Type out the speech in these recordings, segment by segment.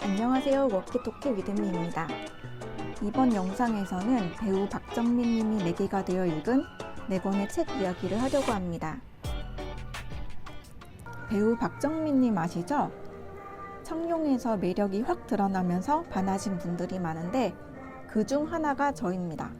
안녕하세요. 워키토키 위드미입니다. 이번 영상에서는 배우 박정민 님이 매개가 되어 읽은 4권의 책 이야기를 하려고 합니다. 배우 박정민 님 아시죠? 청룡에서 매력이 확 드러나면서 반하신 분들이 많은데 그 중 하나가 저입니다.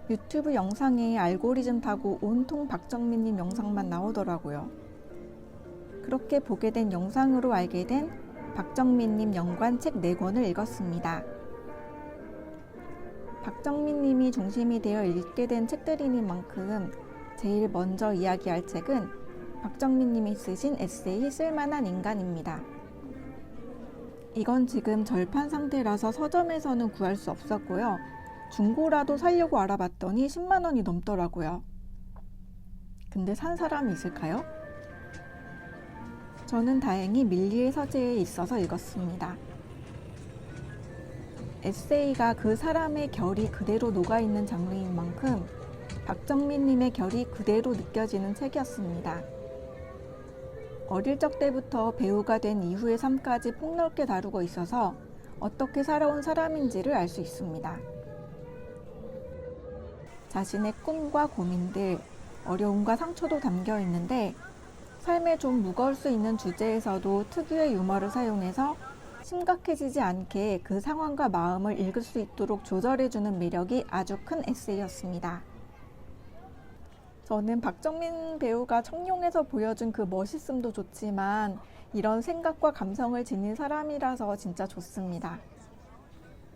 유튜브 영상에 알고리즘 타고 온통 박정민 님 영상만 나오더라고요. 그렇게 보게 된 영상으로 알게 된 박정민 님 연관 책 4권을 읽었습니다. 박정민 님이 중심이 되어 읽게 된 책들이니만큼 제일 먼저 이야기할 책은 박정민 님이 쓰신 에세이 쓸만한 인간입니다. 이건 지금 절판 상태라서 서점에서는 구할 수 없었고요. 중고라도 사려고 알아봤더니 10만 원이 넘더라고요. 근데 산 사람이 있을까요? 저는 다행히 밀리의 서재에 있어서 읽었습니다. 에세이가 그 사람의 결이 그대로 녹아있는 장르인 만큼 박정민 님의 결이 그대로 느껴지는 책이었습니다. 어릴 적 때부터 배우가 된 이후의 삶까지 폭넓게 다루고 있어서 어떻게 살아온 사람인지를 알 수 있습니다. 자신의 꿈과 고민들, 어려움과 상처도 담겨 있는데 삶에 좀 무거울 수 있는 주제에서도 특유의 유머를 사용해서 심각해지지 않게 그 상황과 마음을 읽을 수 있도록 조절해주는 매력이 아주 큰 에세이였습니다. 저는 박정민 배우가 청룡에서 보여준 그 멋있음도 좋지만 이런 생각과 감성을 지닌 사람이라서 진짜 좋습니다.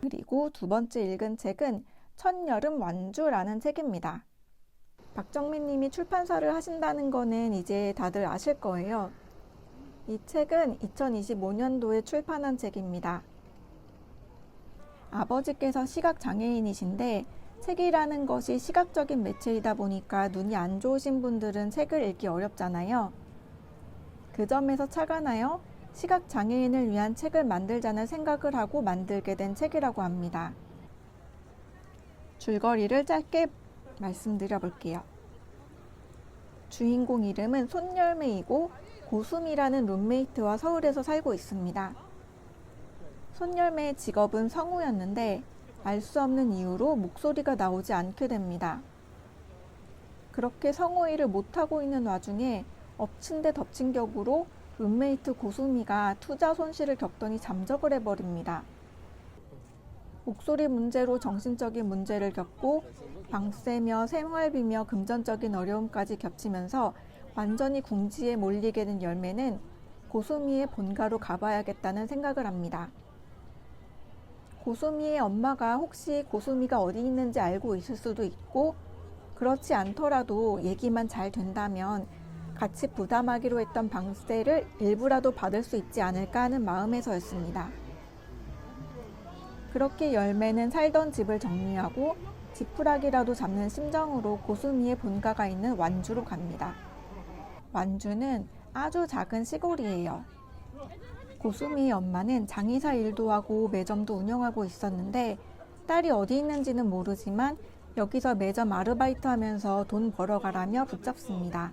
그리고 두 번째 읽은 책은 첫여름 완주라는 책입니다. 박정민 님이 출판사를 하신다는 거는 이제 다들 아실 거예요. 이 책은 2025년도에 출판한 책입니다. 아버지께서 시각장애인이신데 책이라는 것이 시각적인 매체이다 보니까 눈이 안 좋으신 분들은 책을 읽기 어렵잖아요. 그 점에서 착안하여 시각장애인을 위한 책을 만들자는 생각을 하고 만들게 된 책이라고 합니다. 줄거리를 짧게 말씀드려 볼게요. 주인공 이름은 손열매이고 고수미라는 룸메이트와 서울에서 살고 있습니다. 손열매의 직업은 성우였는데 알 수 없는 이유로 목소리가 나오지 않게 됩니다. 그렇게 성우 일을 못하고 있는 와중에 엎친 데 덮친 격으로 룸메이트 고수미가 투자 손실을 겪더니 잠적을 해버립니다. 목소리 문제로 정신적인 문제를 겪고 방세며 생활비며 금전적인 어려움까지 겹치면서 완전히 궁지에 몰리게 된 열매는 고수미의 본가로 가봐야겠다는 생각을 합니다. 고수미의 엄마가 혹시 고수미가 어디 있는지 알고 있을 수도 있고 그렇지 않더라도 얘기만 잘 된다면 같이 부담하기로 했던 방세를 일부라도 받을 수 있지 않을까 하는 마음에서였습니다. 그렇게 열매는 살던 집을 정리하고 지푸라기라도 잡는 심정으로 고수미의 본가가 있는 완주로 갑니다. 완주는 아주 작은 시골이에요. 고수미의 엄마는 장의사 일도 하고 매점도 운영하고 있었는데 딸이 어디 있는지는 모르지만 여기서 매점 아르바이트 하면서 돈 벌어가라며 붙잡습니다.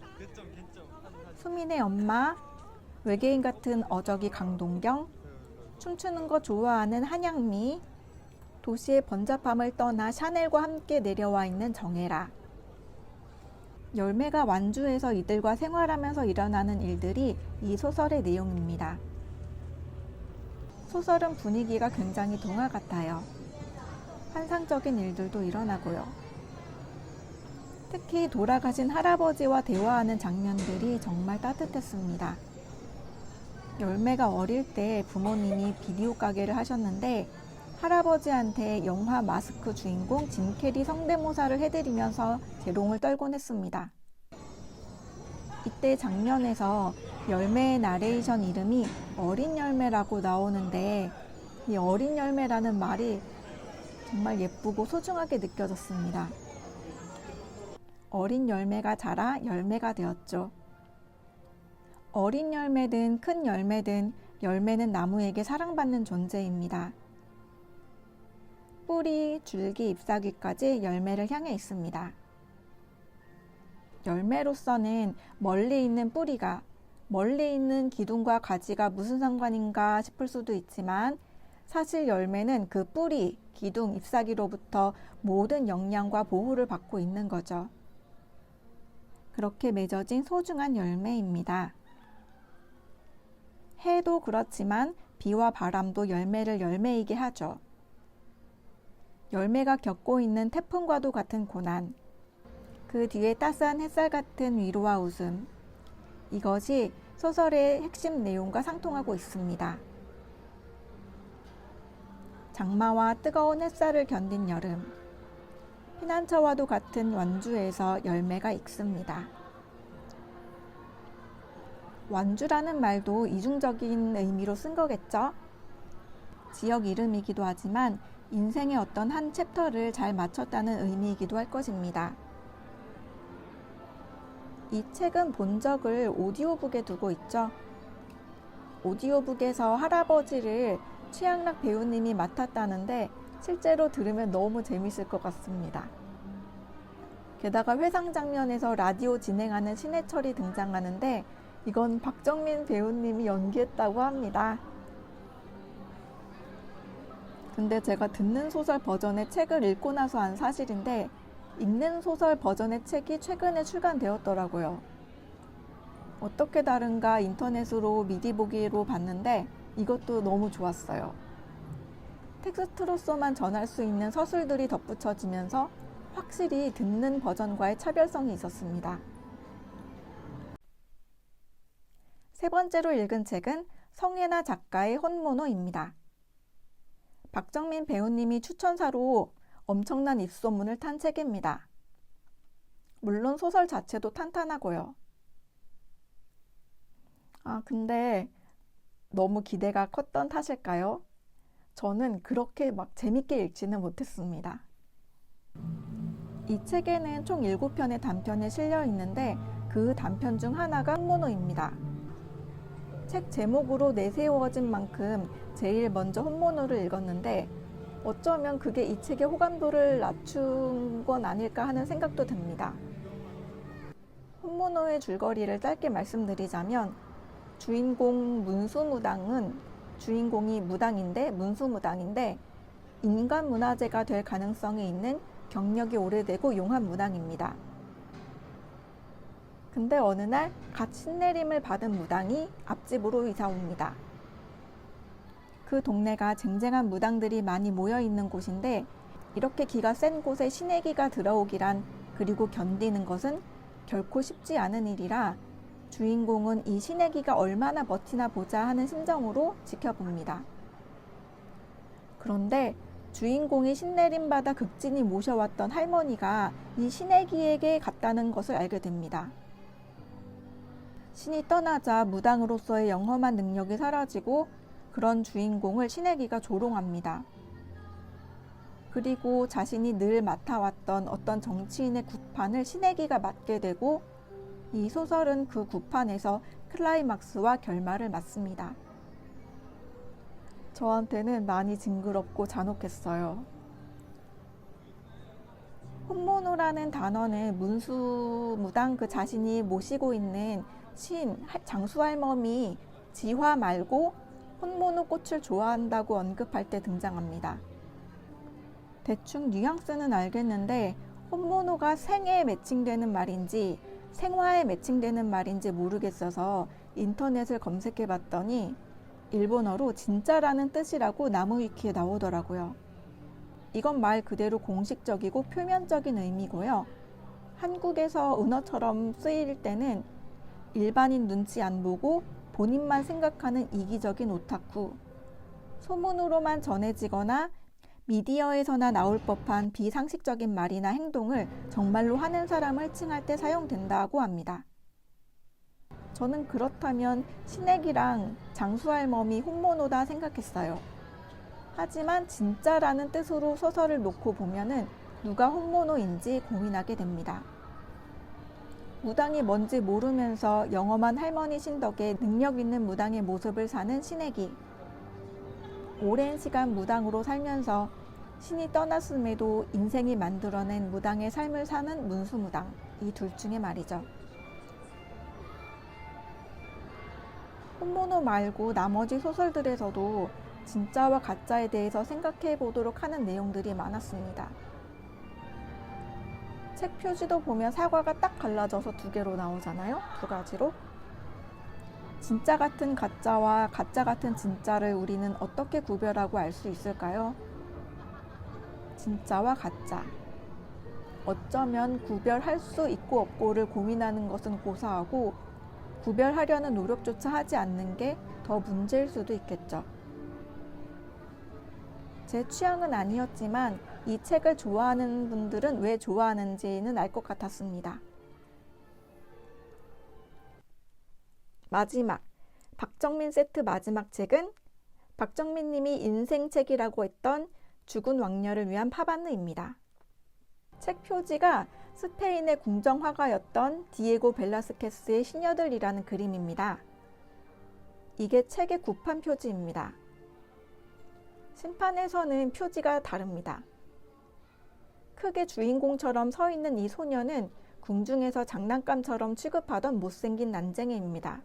수민의 엄마, 외계인 같은 어저기 강동경, 춤추는 거 좋아하는 한양미, 도시의 번잡함을 떠나 샤넬과 함께 내려와 있는 정혜라. 열매가 완주에서 이들과 생활하면서 일어나는 일들이 이 소설의 내용입니다. 소설은 분위기가 굉장히 동화 같아요. 환상적인 일들도 일어나고요. 특히 돌아가신 할아버지와 대화하는 장면들이 정말 따뜻했습니다. 열매가 어릴 때 부모님이 비디오 가게를 하셨는데 할아버지한테 영화 마스크 주인공 짐 캐리 성대모사를 해드리면서 재롱을 떨곤 했습니다. 이때 장면에서 열매의 나레이션 이름이 어린 열매라고 나오는데 이 어린 열매라는 말이 정말 예쁘고 소중하게 느껴졌습니다. 어린 열매가 자라 열매가 되었죠. 어린 열매든 큰 열매든 열매는 나무에게 사랑받는 존재입니다. 뿌리, 줄기, 잎사귀까지 열매를 향해 있습니다. 열매로서는 멀리 있는 뿌리가 멀리 있는 기둥과 가지가 무슨 상관인가 싶을 수도 있지만 사실 열매는 그 뿌리, 기둥, 잎사귀로부터 모든 영양과 보호를 받고 있는 거죠. 그렇게 맺어진 소중한 열매입니다. 해도 그렇지만 비와 바람도 열매를 열매이게 하죠. 열매가 겪고 있는 태풍과도 같은 고난, 그 뒤에 따스한 햇살 같은 위로와 웃음, 이것이 소설의 핵심 내용과 상통하고 있습니다. 장마와 뜨거운 햇살을 견딘 여름, 피난처와도 같은 완주에서 열매가 익습니다. 완주라는 말도 이중적인 의미로 쓴 거겠죠? 지역 이름이기도 하지만 인생의 어떤 한 챕터를 잘 마쳤다는 의미이기도 할 것입니다. 이 책은 본적을 오디오북에 두고 있죠. 오디오북에서 할아버지를 최양락 배우님이 맡았다는데 실제로 들으면 너무 재밌을 것 같습니다. 게다가 회상 장면에서 라디오 진행하는 신해철이 등장하는데 이건 박정민 배우님이 연기했다고 합니다. 근데 제가 듣는 소설 버전의 책을 읽고 나서 한 사실인데 읽는 소설 버전의 책이 최근에 출간되었더라고요. 어떻게 다른가 인터넷으로 미리 보기로 봤는데 이것도 너무 좋았어요. 텍스트로서만 전할 수 있는 서술들이 덧붙여지면서 확실히 듣는 버전과의 차별성이 있었습니다. 세 번째로 읽은 책은 성혜나 작가의 혼모노입니다. 박정민 배우님이 추천사로 엄청난 입소문을 탄 책입니다. 물론 소설 자체도 탄탄하고요. 근데 너무 기대가 컸던 탓일까요? 저는 그렇게 막 재밌게 읽지는 못했습니다. 이 책에는 총 7편의 단편이 실려 있는데 그 단편 중 하나가 혼모노입니다. 책 제목으로 내세워진 만큼 제일 먼저 혼모노를 읽었는데 어쩌면 그게 이 책의 호감도를 낮춘 건 아닐까 하는 생각도 듭니다. 혼모노의 줄거리를 짧게 말씀드리자면 주인공 문수무당은 주인공이 무당인데 문수무당인데 인간 문화재가 될 가능성이 있는 경력이 오래되고 용한 무당입니다. 근데 어느 날 갓 신내림을 받은 무당이 앞집으로 이사 옵니다. 그 동네가 쟁쟁한 무당들이 많이 모여 있는 곳인데 이렇게 기가 센 곳에 신내기가 들어오기란 그리고 견디는 것은 결코 쉽지 않은 일이라 주인공은 이 신내기가 얼마나 버티나 보자 하는 심정으로 지켜봅니다. 그런데 주인공이 신내림 받아 극진히 모셔왔던 할머니가 이 신내기에게 갔다는 것을 알게 됩니다. 신이 떠나자 무당으로서의 영험한 능력이 사라지고 그런 주인공을 신내기가 조롱합니다. 그리고 자신이 늘 맡아왔던 어떤 정치인의 굿판을 신내기가 맡게 되고 이 소설은 그 굿판에서 클라이막스와 결말을 맞습니다. 저한테는 많이 징그럽고 잔혹했어요. 혼모노라는 단어는 문수무당 그 자신이 모시고 있는 장수할멈이 지화 말고 혼모노 꽃을 좋아한다고 언급할 때 등장합니다. 대충 뉘앙스는 알겠는데 혼모노가 생에 매칭되는 말인지 생화에 매칭되는 말인지 모르겠어서 인터넷을 검색해 봤더니 일본어로 진짜라는 뜻이라고 나무위키에 나오더라고요. 이건 말 그대로 공식적이고 표면적인 의미고요. 한국에서 은어처럼 쓰일 때는 일반인 눈치 안 보고 본인만 생각하는 이기적인 오타쿠, 소문으로만 전해지거나 미디어에서나 나올 법한 비상식적인 말이나 행동을 정말로 하는 사람을 칭할 때 사용된다고 합니다. 저는 그렇다면 신내기랑 장수할멈이 혼모노다 생각했어요. 하지만 진짜라는 뜻으로 소설을 놓고 보면은 누가 혼모노인지 고민하게 됩니다. 무당이 뭔지 모르면서 영험한 할머니 신덕에 능력 있는 무당의 모습을 사는 신내기. 오랜 시간 무당으로 살면서 신이 떠났음에도 인생이 만들어낸 무당의 삶을 사는 문수무당. 이 둘 중에 말이죠. 혼모노 말고 나머지 소설들에서도 진짜와 가짜에 대해서 생각해 보도록 하는 내용들이 많았습니다. 책 표지도 보면 사과가 딱 갈라져서 두 개로 나오잖아요. 두 가지로. 진짜 같은 가짜와 가짜 같은 진짜를 우리는 어떻게 구별하고 알 수 있을까요? 진짜와 가짜. 어쩌면 구별할 수 있고 없고를 고민하는 것은 고사하고 구별하려는 노력조차 하지 않는 게 더 문제일 수도 있겠죠. 제 취향은 아니었지만 이 책을 좋아하는 분들은 왜 좋아하는지는 알 것 같았습니다. 마지막, 박정민 세트 마지막 책은 박정민 님이 인생책이라고 했던 죽은 왕녀를 위한 파바느입니다. 책 표지가 스페인의 궁정화가였던 디에고 벨라스케스의 시녀들이라는 그림입니다. 이게 책의 구판 표지입니다. 신판에서는 표지가 다릅니다. 크게 주인공처럼 서 있는 이 소녀는 궁중에서 장난감처럼 취급하던 못생긴 난쟁이입니다.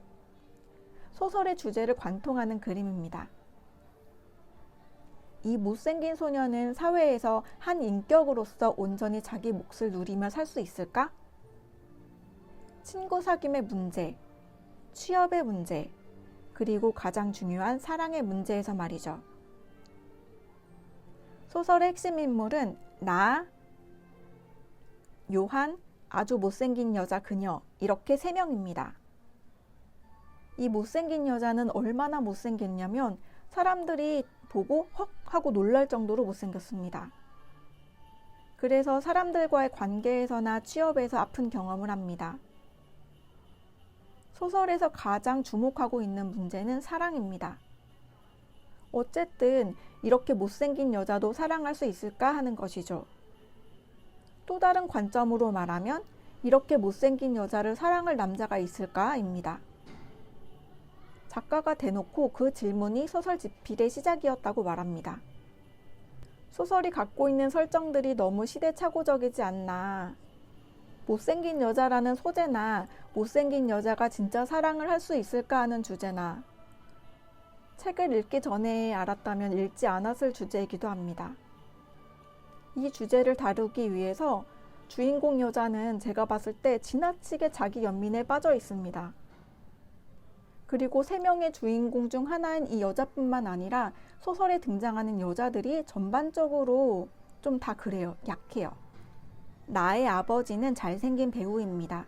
소설의 주제를 관통하는 그림입니다. 이 못생긴 소녀는 사회에서 한 인격으로서 온전히 자기 몫을 누리며 살 수 있을까? 친구 사귐의 문제, 취업의 문제, 그리고 가장 중요한 사랑의 문제에서 말이죠. 소설의 핵심 인물은 나, 요한, 아주 못생긴 여자 그녀 이렇게 세 명입니다. 이 못생긴 여자는 얼마나 못생겼냐면 사람들이 보고 헉 하고 놀랄 정도로 못생겼습니다. 그래서 사람들과의 관계에서나 취업에서 아픈 경험을 합니다. 소설에서 가장 주목하고 있는 문제는 사랑입니다. 어쨌든 이렇게 못생긴 여자도 사랑할 수 있을까 하는 것이죠. 또 다른 관점으로 말하면 이렇게 못생긴 여자를 사랑할 남자가 있을까입니다. 작가가 대놓고 그 질문이 소설 집필의 시작이었다고 말합니다. 소설이 갖고 있는 설정들이 너무 시대착오적이지 않나. 못생긴 여자라는 소재나 못생긴 여자가 진짜 사랑을 할 수 있을까 하는 주제나 책을 읽기 전에 알았다면 읽지 않았을 주제이기도 합니다. 이 주제를 다루기 위해서 주인공 여자는 제가 봤을 때 지나치게 자기 연민에 빠져 있습니다. 그리고 세 명의 주인공 중 하나인 이 여자뿐만 아니라 소설에 등장하는 여자들이 전반적으로 좀 다 그래요. 약해요. 나의 아버지는 잘생긴 배우입니다.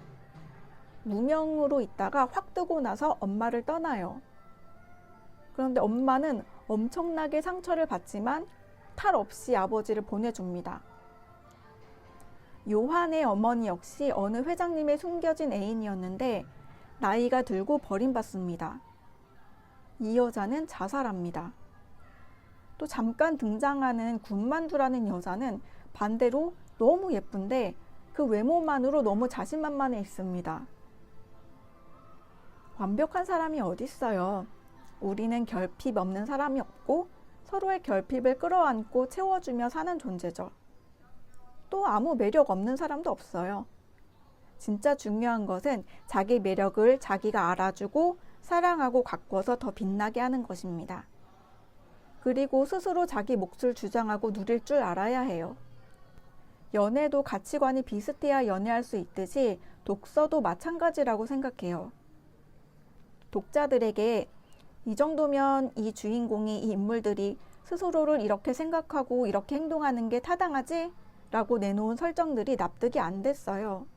무명으로 있다가 확 뜨고 나서 엄마를 떠나요. 그런데 엄마는 엄청나게 상처를 받지만 탈 없이 아버지를 보내줍니다. 요한의 어머니 역시 어느 회장님의 숨겨진 애인이었는데 나이가 들고 버림받습니다. 이 여자는 자살합니다. 또 잠깐 등장하는 군만두라는 여자는 반대로 너무 예쁜데 그 외모만으로 너무 자신만만해 있습니다. 완벽한 사람이 어딨어요. 우리는 결핍 없는 사람이 없고 서로의 결핍을 끌어안고 채워주며 사는 존재죠. 또 아무 매력 없는 사람도 없어요. 진짜 중요한 것은 자기 매력을 자기가 알아주고 사랑하고 가꿔서 더 빛나게 하는 것입니다. 그리고 스스로 자기 몫을 주장하고 누릴 줄 알아야 해요. 연애도 가치관이 비슷해야 연애할 수 있듯이 독서도 마찬가지라고 생각해요. 독자들에게 이 정도면 이 주인공이 이 인물들이 스스로를 이렇게 생각하고 이렇게 행동하는 게 타당하지? 라고 내놓은 설정들이 납득이 안 됐어요.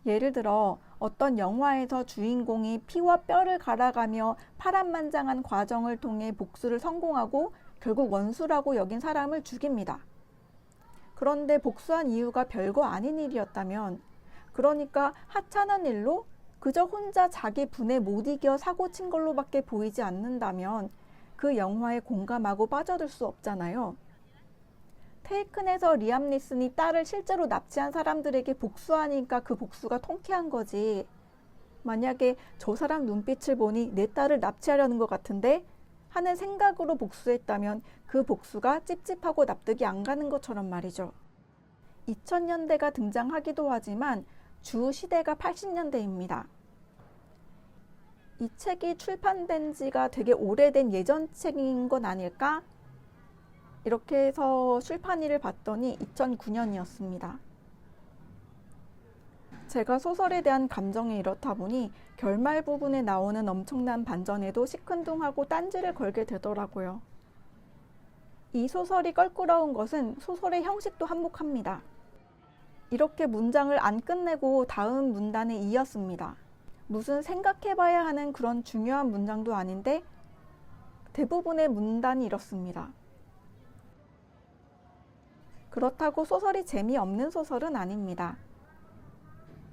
예를 들어 어떤 영화에서 주인공이 피와 뼈를 갈아가며 파란만장한 과정을 통해 복수를 성공하고 결국 원수라고 여긴 사람을 죽입니다. 그런데 복수한 이유가 별거 아닌 일이었다면, 그러니까 하찮은 일로 그저 혼자 자기 분에 못 이겨 사고 친 걸로밖에 보이지 않는다면 그 영화에 공감하고 빠져들 수 없잖아요. 테이큰에서 리암 니슨이 딸을 실제로 납치한 사람들에게 복수하니까 그 복수가 통쾌한 거지. 만약에 저 사람 눈빛을 보니 내 딸을 납치하려는 것 같은데 하는 생각으로 복수했다면 그 복수가 찝찝하고 납득이 안 가는 것처럼 말이죠. 2000년대가 등장하기도 하지만 주 시대가 80년대입니다. 이 책이 출판된 지가 되게 오래된 예전 책인 건 아닐까? 이렇게 해서 출판일을 봤더니 2009년이었습니다. 제가 소설에 대한 감정이 이렇다 보니 결말 부분에 나오는 엄청난 반전에도 시큰둥하고 딴지를 걸게 되더라고요. 이 소설이 껄끄러운 것은 소설의 형식도 한몫합니다. 이렇게 문장을 안 끝내고 다음 문단에 이었습니다. 무슨 생각해봐야 하는 그런 중요한 문장도 아닌데 대부분의 문단이 이렇습니다. 그렇다고 소설이 재미없는 소설은 아닙니다.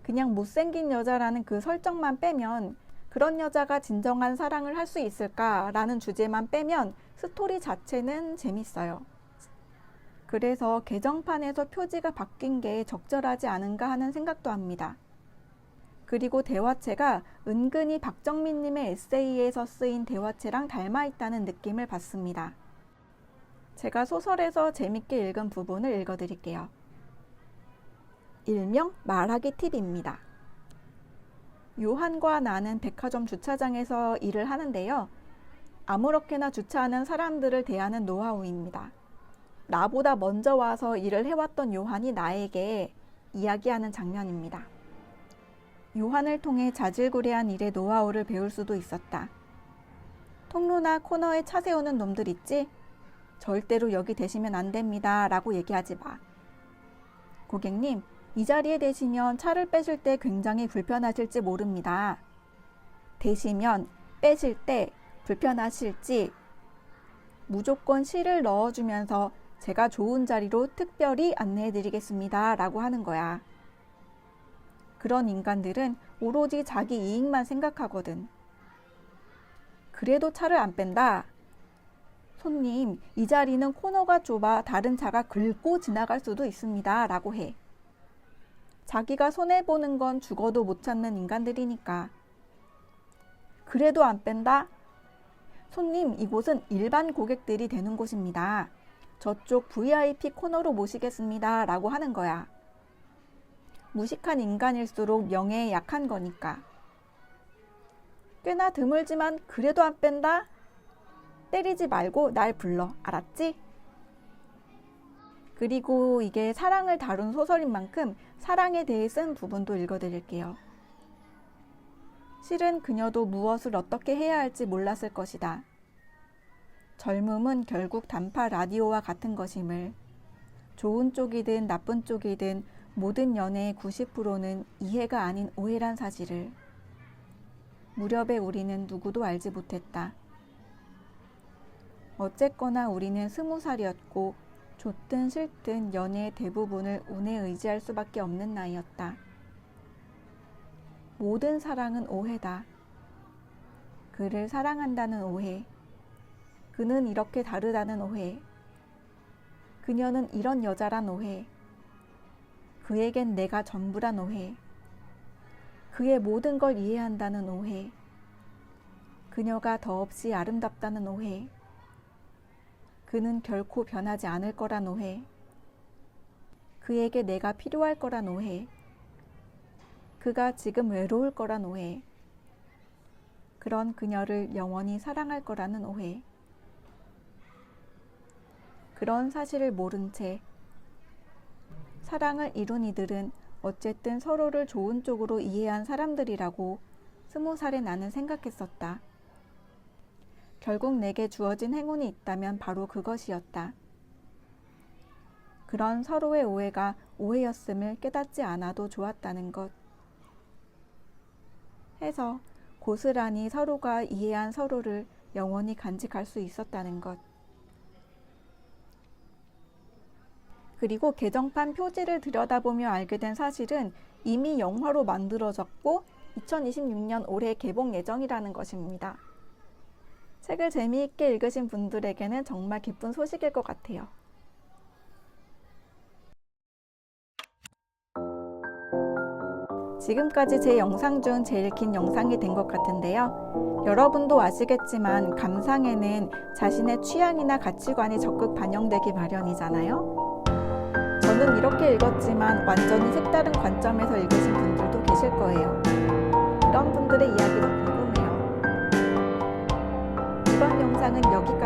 그냥 못생긴 여자라는 그 설정만 빼면, 그런 여자가 진정한 사랑을 할 수 있을까라는 주제만 빼면 스토리 자체는 재밌어요. 그래서 개정판에서 표지가 바뀐 게 적절하지 않은가 하는 생각도 합니다. 그리고 대화체가 은근히 박정민님의 에세이에서 쓰인 대화체랑 닮아 있다는 느낌을 받습니다. 제가 소설에서 재밌게 읽은 부분을 읽어드릴게요. 일명 말하기 팁입니다. 요한과 나는 백화점 주차장에서 일을 하는데요. 아무렇게나 주차하는 사람들을 대하는 노하우입니다. 나보다 먼저 와서 일을 해왔던 요한이 나에게 이야기하는 장면입니다. 요한을 통해 자질구레한 일의 노하우를 배울 수도 있었다. 통로나 코너에 차 세우는 놈들 있지? 절대로 여기 대시면 안 됩니다. 라고 얘기하지 마. 고객님, 이 자리에 대시면 차를 빼실 때 굉장히 불편하실지 모릅니다. 대시면 빼실 때 불편하실지 무조건 실을 넣어주면서 제가 좋은 자리로 특별히 안내해드리겠습니다. 라고 하는 거야. 그런 인간들은 오로지 자기 이익만 생각하거든. 그래도 차를 안 뺀다. 손님, 이 자리는 코너가 좁아 다른 차가 긁고 지나갈 수도 있습니다. 라고 해. 자기가 손해보는 건 죽어도 못 참는 인간들이니까. 그래도 안 뺀다? 손님, 이곳은 일반 고객들이 되는 곳입니다. 저쪽 VIP 코너로 모시겠습니다. 라고 하는 거야. 무식한 인간일수록 명예에 약한 거니까. 꽤나 드물지만 그래도 안 뺀다? 때리지 말고 날 불러. 알았지? 그리고 이게 사랑을 다룬 소설인 만큼 사랑에 대해 쓴 부분도 읽어드릴게요. 실은 그녀도 무엇을 어떻게 해야 할지 몰랐을 것이다. 젊음은 결국 단파 라디오와 같은 것임을. 좋은 쪽이든 나쁜 쪽이든 모든 연애의 90%는 이해가 아닌 오해란 사실을. 무렵에 우리는 누구도 알지 못했다. 어쨌거나 우리는 20살이었고 좋든 싫든 연애의 대부분을 운에 의지할 수밖에 없는 나이였다. 모든 사랑은 오해다. 그를 사랑한다는 오해. 그는 이렇게 다르다는 오해. 그녀는 이런 여자란 오해. 그에겐 내가 전부란 오해. 그의 모든 걸 이해한다는 오해. 그녀가 더없이 아름답다는 오해. 그는 결코 변하지 않을 거란 오해. 그에게 내가 필요할 거란 오해. 그가 지금 외로울 거란 오해. 그런 그녀를 영원히 사랑할 거라는 오해. 그런 사실을 모른 채 사랑을 이룬 이들은 어쨌든 서로를 좋은 쪽으로 이해한 사람들이라고 20살의 나는 생각했었다. 결국 내게 주어진 행운이 있다면 바로 그것이었다. 그런 서로의 오해가 오해였음을 깨닫지 않아도 좋았다는 것. 해서 고스란히 서로가 이해한 서로를 영원히 간직할 수 있었다는 것. 그리고 개정판 표지를 들여다보며 알게 된 사실은 이미 영화로 만들어졌고 2026년 올해 개봉 예정이라는 것입니다. 책을 재미있게 읽으신 분들에게는 정말 기쁜 소식일 것 같아요. 지금까지 제 영상 중 제일 긴 영상이 된 것 같은데요. 여러분도 아시겠지만 감상에는 자신의 취향이나 가치관이 적극 반영되기 마련이잖아요. 저는 이렇게 읽었지만 완전히 색다른 관점에서 읽으신 분들도 계실 거예요. 그런 분들의 이야기도 궁금해요. 이번 영상은 여기까지.